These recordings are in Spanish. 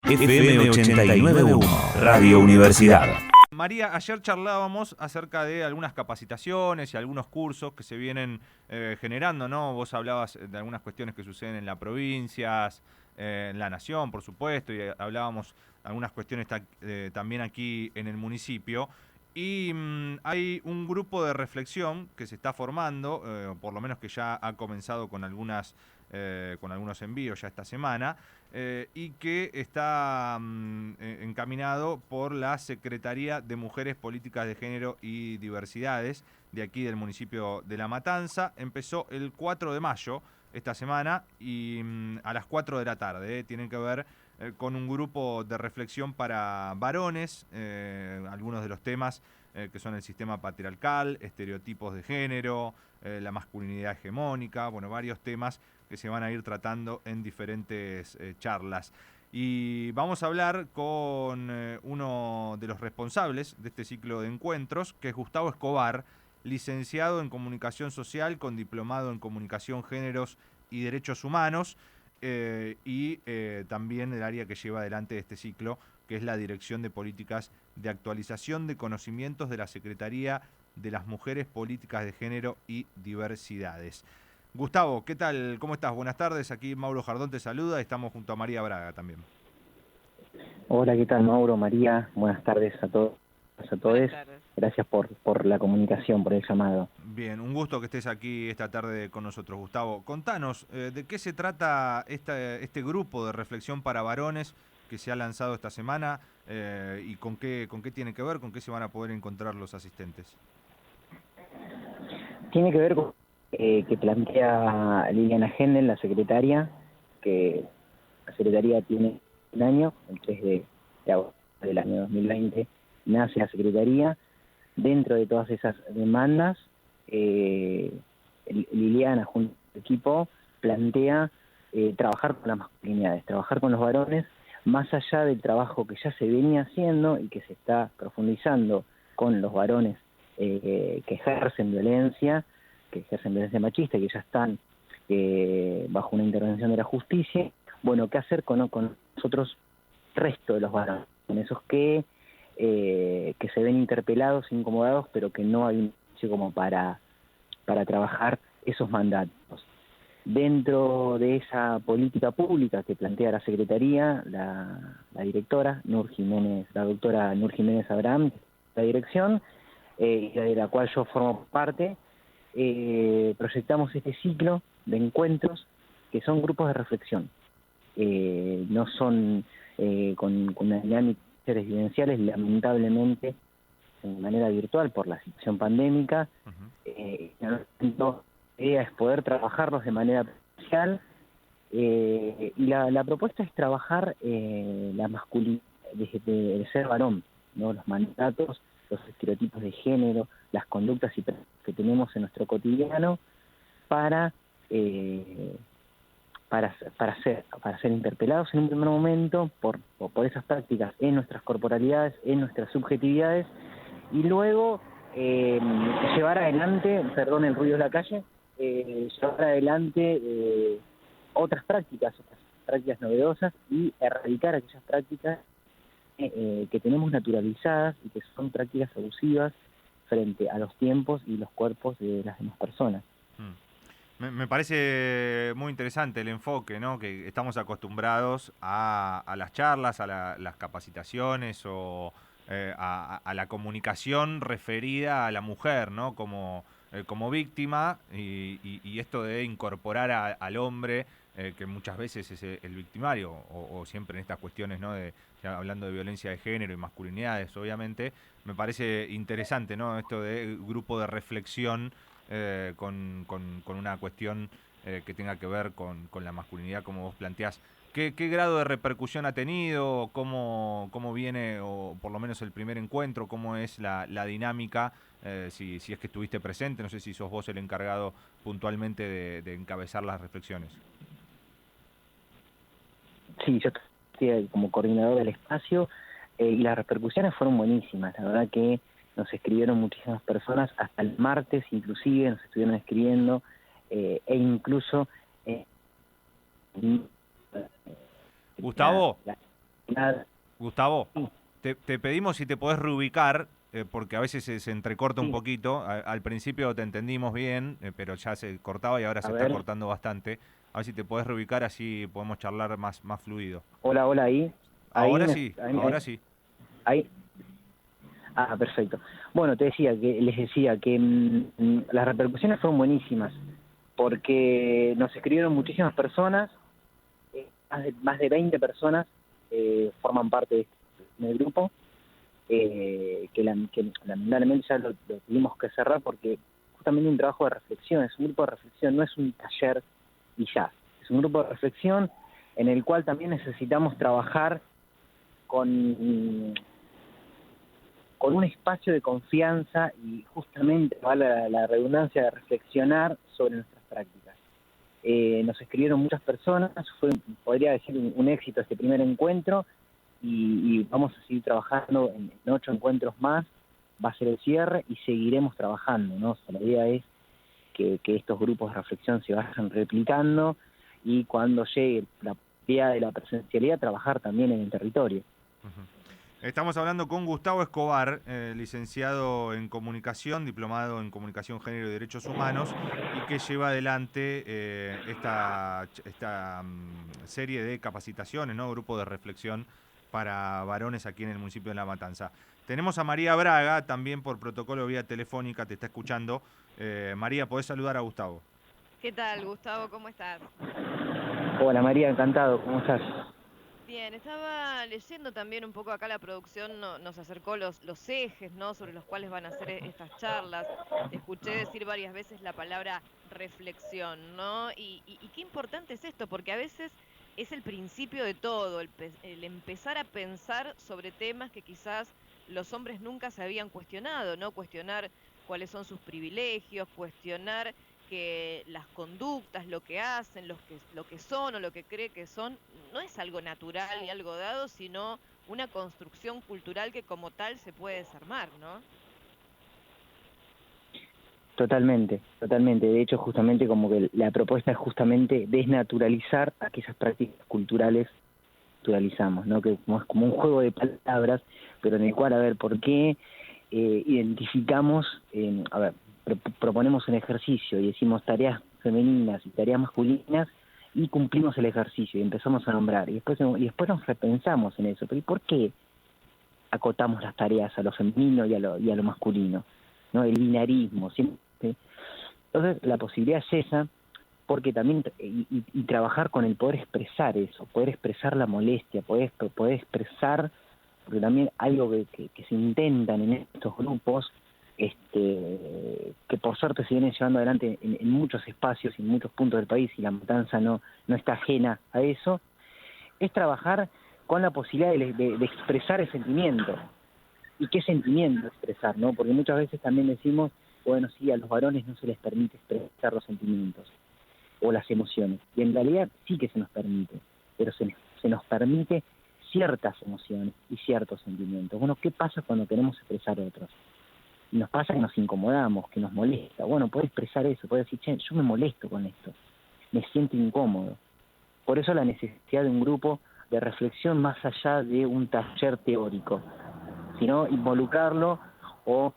FM 89.1, Radio Universidad. María, ayer charlábamos acerca de algunas capacitaciones y algunos cursos que se vienen generando, ¿no? Vos hablabas de algunas cuestiones que suceden en las provincias, en la nación, por supuesto, y hablábamos de algunas cuestiones también aquí en el municipio. Y hay un grupo de reflexión que se está formando, por lo menos que ya ha comenzado con algunos envíos ya esta semana, y que está encaminado por la Secretaría de Mujeres, Políticas de Género y Diversidades de aquí del municipio de La Matanza. Empezó el 4 de mayo esta semana y a las 4 de la tarde. Tienen que ver con un grupo de reflexión para varones, algunos de los temas que son el sistema patriarcal, estereotipos de género, la masculinidad hegemónica, bueno, varios temas que se van a ir tratando en diferentes charlas. Y vamos a hablar con uno de los responsables de este ciclo de encuentros, que es Gustavo Escobar, licenciado en Comunicación Social con diplomado en Comunicación, Géneros y Derechos Humanos, y también el área que lleva adelante este ciclo, que es la Dirección de Políticas de Actualización de Conocimientos de la Secretaría de las Mujeres, Políticas de Género y Diversidades. Gustavo, ¿qué tal? ¿Cómo estás? Buenas tardes, aquí Mauro Jardón te saluda, estamos junto a María Braga también. Hola, ¿qué tal, Mauro, María? Buenas tardes a todos, a todos. Gracias por la comunicación, por el llamado. Bien, un gusto que estés aquí esta tarde con nosotros, Gustavo. Contanos, ¿de qué se trata este grupo de reflexión para varones que se ha lanzado esta semana y con qué tiene que ver, con qué se van a poder encontrar los asistentes? Tiene que ver con que plantea Liliana Hendel, la secretaria, que la secretaría tiene un año, el 3 de agosto del año 2020, nace la secretaría. Dentro de todas esas demandas, Liliana, junto al equipo, plantea trabajar con las masculinidades, trabajar con los varones, más allá del trabajo que ya se venía haciendo y que se está profundizando con los varones que ejercen violencia machista, que ya están bajo una intervención de la justicia. Bueno, ¿qué hacer con nosotros, resto de los varones, con esos que se ven interpelados, incomodados, pero que no hay un espacio como para trabajar esos mandatos? Dentro de esa política pública que plantea la Secretaría, la directora la doctora Nur Jiménez Abraham, la dirección, de la cual yo formo parte, proyectamos este ciclo de encuentros que son grupos de reflexión. No son con una dinámica residenciales, lamentablemente de manera virtual por la situación pandémica. La idea es poder trabajarlos de manera presencial, y la propuesta es trabajar la masculinidad desde el ser varón, ¿no? Los mandatos, los estereotipos de género, las conductas que tenemos en nuestro cotidiano para ser interpelados en un primer momento por esas prácticas en nuestras corporalidades, en nuestras subjetividades, y luego llevar adelante, perdón el ruido de la calle, llevar adelante otras prácticas novedosas y erradicar aquellas prácticas que tenemos naturalizadas y que son prácticas abusivas frente a los tiempos y los cuerpos de las demás personas. Me parece muy interesante el enfoque, ¿no? Que estamos acostumbrados a las charlas, a las capacitaciones o a la comunicación referida a la mujer, ¿no? Como víctima y esto de incorporar al hombre, que muchas veces es el victimario o siempre en estas cuestiones, ¿no? Ya hablando de violencia de género y masculinidades, obviamente, me parece interesante, ¿no? Esto de grupo de reflexión con una cuestión que tenga que ver con la masculinidad, como vos planteás. ¿Qué grado de repercusión ha tenido? ¿Cómo viene, o por lo menos el primer encuentro? ¿Cómo es la dinámica? Si es que estuviste presente, no sé si sos vos el encargado puntualmente de encabezar las reflexiones. Sí, yo estoy como coordinador del espacio, y las repercusiones fueron buenísimas. La verdad que nos escribieron muchísimas personas, hasta el martes inclusive nos estuvieron escribiendo, e incluso... Gustavo, nada. Gustavo, Sí, te pedimos si te podés reubicar, porque a veces se entrecorta un sí, poquito. Al principio te entendimos bien, pero ya se cortaba y ahora a se está ver. cortando bastante. A ver si te podés reubicar, así podemos charlar más fluido. Hola, hola, ahí. Ahí, Ahora sí, ahora sí. ahí. Ah, perfecto. Bueno, les decía que las repercusiones fueron buenísimas, porque nos escribieron muchísimas personas, más de 20 personas forman parte del grupo, que lamentablemente ya lo tuvimos que cerrar porque justamente un trabajo de reflexión, es un grupo de reflexión, no es un taller y ya, es un grupo de reflexión en el cual también necesitamos trabajar con, con un espacio de confianza y justamente, vale la redundancia, de reflexionar sobre nuestras prácticas. Nos escribieron muchas personas, podría decir, un éxito este primer encuentro, y vamos a seguir trabajando en 8 encuentros más, va a ser el cierre y seguiremos trabajando, ¿no? O sea, la idea es que estos grupos de reflexión se vayan replicando y cuando llegue la idea de la presencialidad, trabajar también en el territorio. Ujú. Estamos hablando con Gustavo Escobar, licenciado en comunicación, diplomado en comunicación, género y derechos humanos, y que lleva adelante esta serie de capacitaciones, ¿no? Grupo de reflexión para varones aquí en el municipio de La Matanza. Tenemos a María Braga, también por protocolo vía telefónica, te está escuchando. María, ¿podés saludar a Gustavo? ¿Qué tal, Gustavo? ¿Cómo estás? Hola María, encantado, ¿cómo estás? Bien, estaba leyendo también un poco acá la producción, nos acercó los ejes, ¿no? Sobre los cuales van a ser estas charlas. Te escuché decir varias veces la palabra reflexión, ¿no? Y qué importante es esto, porque a veces es el principio de todo, el empezar a pensar sobre temas que quizás los hombres nunca se habían cuestionado, ¿no? Cuestionar cuáles son sus privilegios, cuestionar que las conductas, lo que hacen, lo que son o lo que cree que son, no es algo natural ni algo dado, sino una construcción cultural que como tal se puede desarmar, ¿no? Totalmente, totalmente. De hecho, justamente como que la propuesta es justamente desnaturalizar aquellas prácticas culturales que naturalizamos, ¿no? Que es como un juego de palabras, pero en el cual, a ver, ¿por qué identificamos, a ver, proponemos un ejercicio y decimos tareas femeninas y tareas masculinas y cumplimos el ejercicio y empezamos a nombrar y después nos repensamos en eso, pero ¿y por qué acotamos las tareas a lo femenino y a lo masculino? ¿No? El binarismo, siempre. Entonces, la posibilidad es esa, porque también, y trabajar con el poder expresar eso, poder expresar la molestia, poder expresar, porque también algo que se intentan en estos grupos, que por suerte se vienen llevando adelante en muchos espacios y en muchos puntos del país, y La Matanza no está ajena a eso, es trabajar con la posibilidad de expresar el sentimiento. ¿Y qué sentimiento expresar, no? Porque muchas veces también decimos, bueno, sí, a los varones no se les permite expresar los sentimientos o las emociones. Y en realidad sí que se nos permite, pero se nos permite ciertas emociones y ciertos sentimientos. Bueno, ¿qué pasa cuando queremos expresar otros? Y nos pasa que nos incomodamos, que nos molesta. Bueno, puede expresar eso, puede decir, che, yo me molesto con esto, me siento incómodo. Por eso la necesidad de un grupo de reflexión más allá de un taller teórico, sino involucrarlo o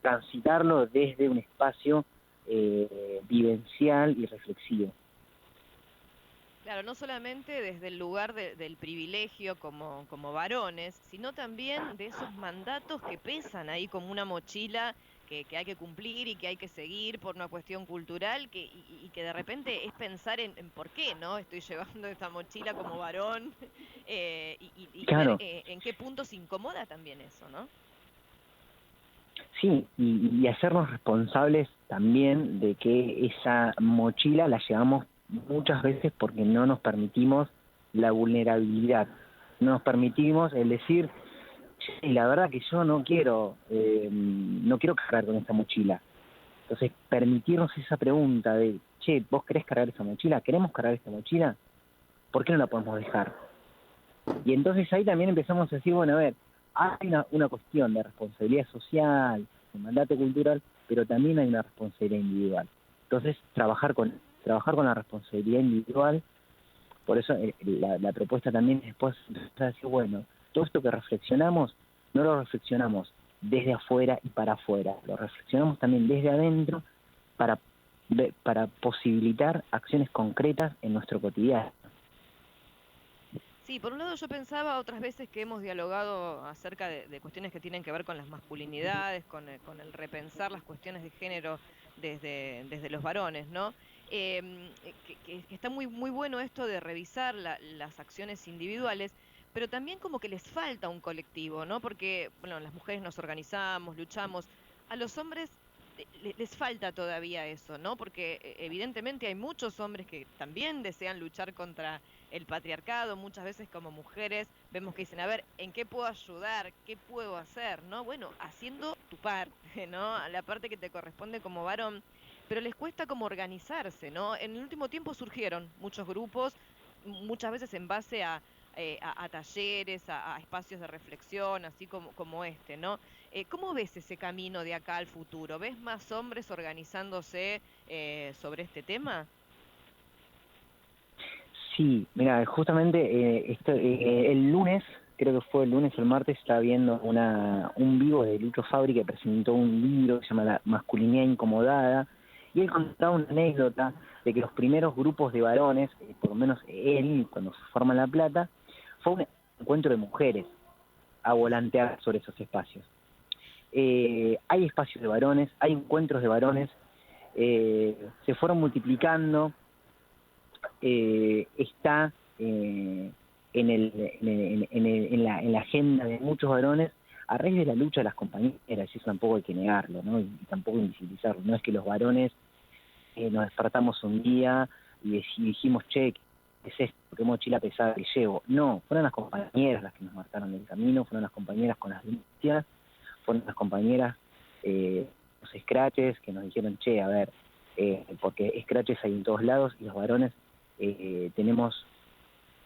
transitarlo desde un espacio vivencial y reflexivo. Claro, no solamente desde el lugar del privilegio como varones, sino también de esos mandatos que pesan ahí como una mochila que hay que cumplir y que hay que seguir por una cuestión cultural y que de repente es pensar en por qué, ¿no? Estoy llevando esta mochila como varón y ver Claro, en qué punto se incomoda también eso, ¿no? sí, y hacernos responsables también de que esa mochila la llevamos muchas veces porque no nos permitimos la vulnerabilidad, no nos permitimos el decir, "Che, la verdad que yo no quiero cargar con esta mochila". Entonces, permitirnos esa pregunta de, che, ¿vos querés cargar esta mochila? ¿Queremos cargar esta mochila? ¿Por qué no la podemos dejar? Y entonces ahí también empezamos a decir, bueno, a ver, hay una cuestión de responsabilidad social, de mandato cultural, pero también hay una responsabilidad individual. Entonces, trabajar con la responsabilidad individual Por eso la propuesta también es después empezar a decir, bueno, todo esto que reflexionamos, no lo reflexionamos desde afuera y para afuera, lo reflexionamos también desde adentro para posibilitar acciones concretas en nuestro cotidiano. Sí, por un lado yo pensaba otras veces que hemos dialogado acerca de cuestiones que tienen que ver con las masculinidades, con el repensar las cuestiones de género desde los varones, ¿no? Que está muy bueno esto de revisar las acciones individuales, pero también como que les falta un colectivo, ¿no? Porque, bueno, las mujeres nos organizamos, luchamos, a los hombres les falta todavía eso, ¿no? Porque evidentemente hay muchos hombres que también desean luchar contra el patriarcado, muchas veces como mujeres vemos que dicen, a ver, ¿en qué puedo ayudar? ¿Qué puedo hacer? ¿No? Bueno, haciendo tu parte, ¿no? La parte que te corresponde como varón, pero les cuesta como organizarse, ¿no? En el último tiempo surgieron muchos grupos, muchas veces en base a talleres, a espacios de reflexión, así como este, ¿no? ¿Cómo ves ese camino de acá al futuro? ¿Ves más hombres organizándose sobre este tema? Sí, mira, justamente el lunes, creo que fue el lunes o el martes, estaba viendo un vivo de Lucho Fabri que presentó un libro que se llama La masculinidad incomodada, y él contaba una anécdota de que los primeros grupos de varones, por lo menos él, cuando se forma en La Plata, fue un encuentro de mujeres a volantear sobre esos espacios. Hay espacios de varones, hay encuentros de varones, se fueron multiplicando, está en la agenda de muchos varones a raíz de la lucha de las compañeras, y eso tampoco hay que negarlo, ¿no? Y tampoco invisibilizarlo. No es que los varones nos despertamos un día y dijimos, che, ¿qué es esto? ¿Qué mochila pesada que llevo? No, fueron las compañeras las que nos marcaron el camino, fueron las compañeras con las denuncias, fueron las compañeras, los scratches que nos dijeron, che, a ver, porque scratches hay en todos lados y los varones tenemos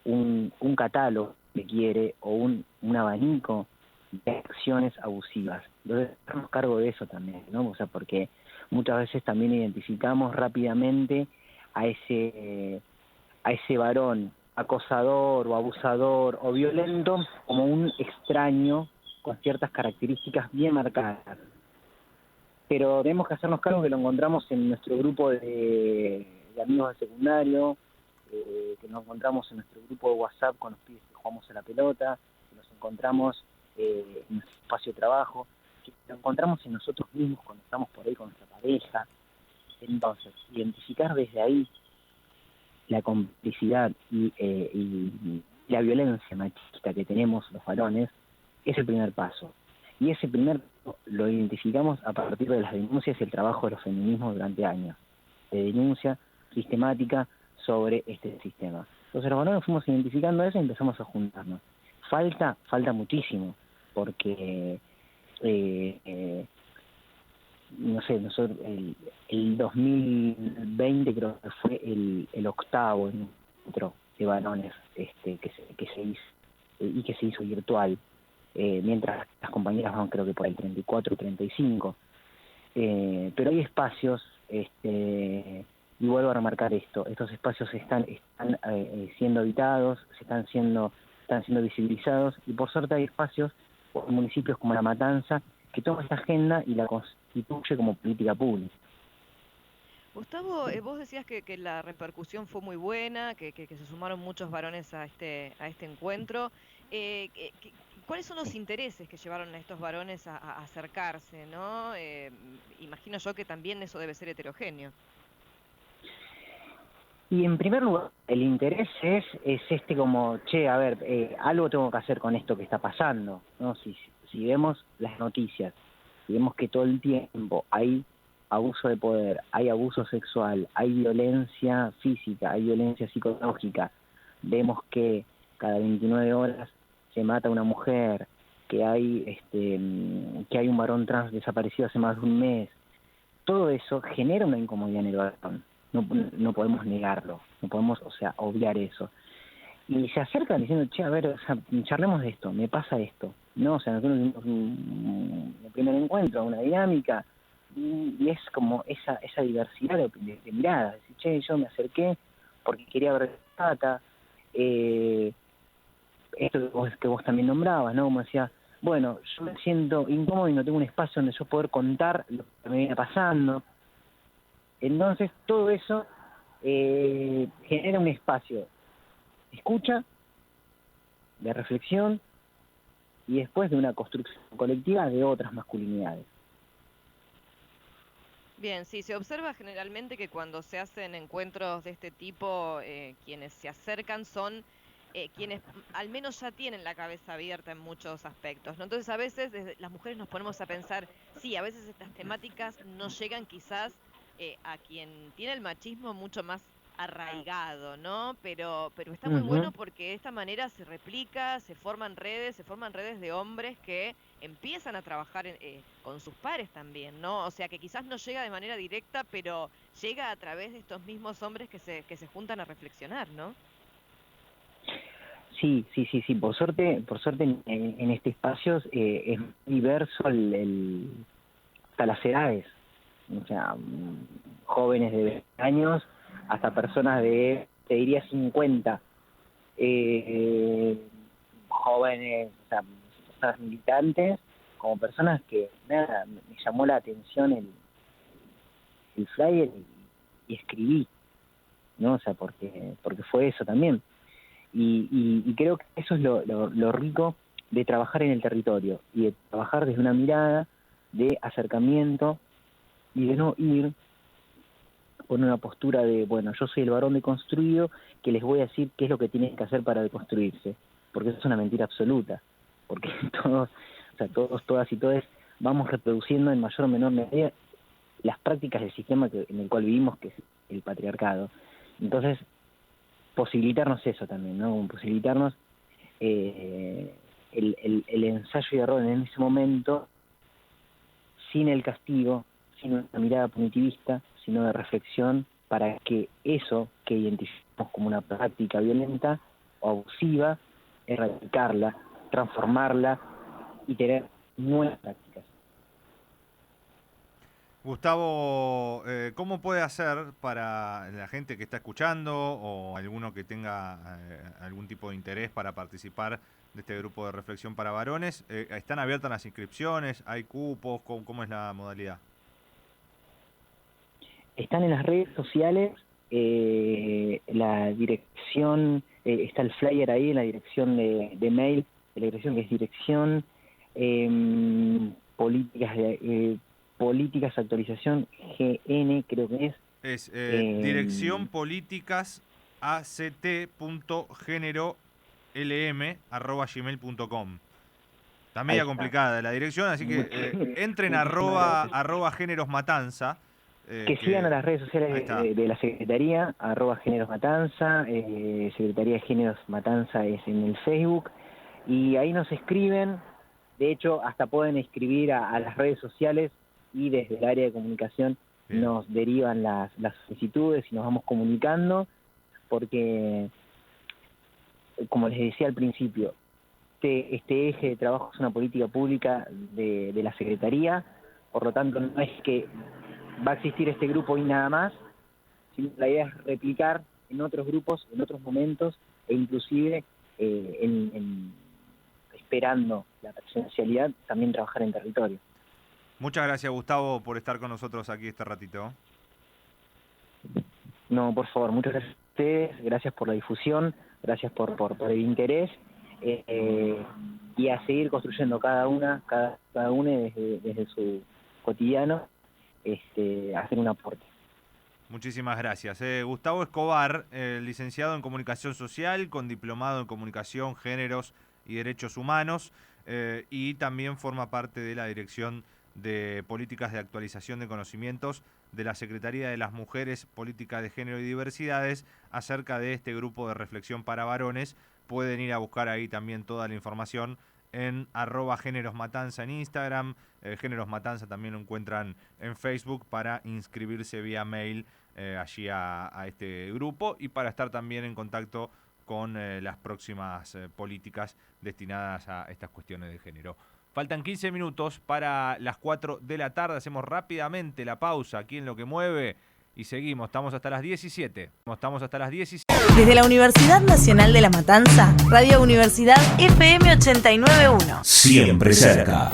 un catálogo que quiere o un abanico de acciones abusivas. Entonces, darnos cargo de eso también, ¿no? O sea, porque muchas veces también identificamos rápidamente a ese varón acosador o abusador o violento como un extraño con ciertas características bien marcadas. Pero tenemos que hacernos cargo que lo encontramos en nuestro grupo de amigos de secundario, que nos encontramos en nuestro grupo de WhatsApp con los pibes que jugamos a la pelota, que nos encontramos en nuestro espacio de trabajo, que nos encontramos en nosotros mismos cuando estamos por ahí con nuestra pareja. Entonces, identificar desde ahí la complicidad y la violencia machista que tenemos los varones es el primer paso. Y ese primer paso lo identificamos a partir de las denuncias y el trabajo de los feminismos durante años, de denuncia sistemática sobre este sistema. Entonces los varones fuimos identificando eso y empezamos a juntarnos. Falta muchísimo, porque no sé, nosotros el 2020 creo que fue el octavo encuentro de varones que se hizo y que se hizo virtual, mientras las compañeras van creo que por el 34 o 35, pero hay espacios, y vuelvo a remarcar esto, estos espacios están siendo habitados, están siendo visibilizados, y por suerte hay espacios en municipios como La Matanza que toma esta agenda y la constituye como política pública. Gustavo, vos decías que la repercusión fue muy buena, que se sumaron muchos varones a este encuentro. ¿Cuáles son los intereses que llevaron a estos varones a acercarse, ¿no? Imagino yo que también eso debe ser heterogéneo. Y en primer lugar, el interés es como, che, a ver, algo tengo que hacer con esto que está pasando, ¿no? Si vemos las noticias, si vemos que todo el tiempo hay abuso de poder, hay abuso sexual, hay violencia física, hay violencia psicológica, vemos que cada 29 horas se mata una mujer, que hay un varón trans desaparecido hace más de un mes, todo eso genera una incomodidad en el varón. No podemos negarlo, no podemos, obviar eso. Y se acercan diciendo, che, a ver, charlemos de esto, me pasa esto. No, nosotros tuvimos un primer encuentro, una dinámica, y es como esa diversidad de miradas. Decir, che, yo me acerqué porque quería ver Tata, esto que vos también nombrabas, ¿no? Como decía, bueno, yo me siento incómodo y no tengo un espacio donde yo poder contar lo que me viene pasando. Entonces, todo eso genera un espacio de escucha, de reflexión y después de una construcción colectiva de otras masculinidades. Bien, sí, se observa generalmente que cuando se hacen encuentros de este tipo, quienes se acercan son quienes al menos ya tienen la cabeza abierta en muchos aspectos, ¿no? Entonces a veces desde las mujeres nos ponemos a pensar, sí, a veces estas temáticas no llegan quizás a quien tiene el machismo mucho más arraigado, ¿no? Pero está muy bueno porque de esta manera se replica, se forman redes de hombres que empiezan a trabajar con sus pares también, ¿no? O sea que quizás no llega de manera directa, pero llega a través de estos mismos hombres que se juntan a reflexionar, ¿no? Sí, por suerte en este espacio es diverso hasta las edades, o sea, jóvenes de 20 años hasta personas de, te diría, 50, jóvenes, o sea, personas militantes, como personas que, nada, me llamó la atención el flyer y escribí, ¿no? O sea, porque fue eso también. Y creo que eso es lo rico de trabajar en el territorio y de trabajar desde una mirada de acercamiento y de no ir con una postura de, bueno, yo soy el varón deconstruido que les voy a decir qué es lo que tienen que hacer para deconstruirse, porque eso es una mentira absoluta, porque todos, todas y todos vamos reproduciendo en mayor o menor medida las prácticas del sistema en el cual vivimos, que es el patriarcado. Entonces, posibilitarnos eso también, ¿no? Posibilitarnos el ensayo y error en ese momento sin el castigo, sin una mirada punitivista, sino de reflexión para que eso que identificamos como una práctica violenta o abusiva, erradicarla, transformarla y tener nuevas prácticas. Gustavo, ¿cómo puede hacer para la gente que está escuchando o alguno que tenga algún tipo de interés para participar de este grupo de reflexión para varones? ¿Están abiertas las inscripciones? ¿Hay cupos? ¿Cómo es la modalidad? Están en las redes sociales, la dirección, está el flyer ahí en la dirección de mail, de la dirección que es dirección políticas actualización GN, creo que es. Es dirección políticas act.generolm@gmail.com. Está media complicada la dirección, así que entren arroba géneros matanza. Que sigan a las redes sociales de la Secretaría, @géneros matanza, Secretaría de Géneros Matanza es en el Facebook, y ahí nos escriben. De hecho, hasta pueden escribir a las redes sociales y desde el área de comunicación nos derivan las solicitudes y nos vamos comunicando, porque, como les decía al principio, este eje de trabajo es una política pública de la Secretaría, por lo tanto no es que va a existir este grupo y nada más, sino la idea es replicar en otros grupos, en otros momentos, e inclusive esperando la presencialidad, también trabajar en territorio. Muchas gracias, Gustavo, por estar con nosotros aquí este ratito. No, por favor, muchas gracias a ustedes, gracias por la difusión, gracias por el interés, y a seguir construyendo cada una desde su cotidiano, hacer un aporte. Muchísimas gracias. Gustavo Escobar, licenciado en Comunicación Social, con diplomado en Comunicación, Géneros y Derechos Humanos, y también forma parte de la Dirección de Políticas de Actualización de Conocimientos de la Secretaría de las Mujeres, Política de Género y Diversidades, acerca de este grupo de reflexión para varones. Pueden ir a buscar ahí también toda la información en @generosmatanza en Instagram. Géneros Matanza también lo encuentran en Facebook para inscribirse vía mail allí a este grupo y para estar también en contacto con las próximas políticas destinadas a estas cuestiones de género. Faltan 15 minutos para las 4 de la tarde. Hacemos rápidamente la pausa aquí en Lo que Mueve y seguimos. Estamos hasta las 17. Desde la Universidad Nacional de La Matanza, Radio Universidad FM 89.1. Siempre cerca.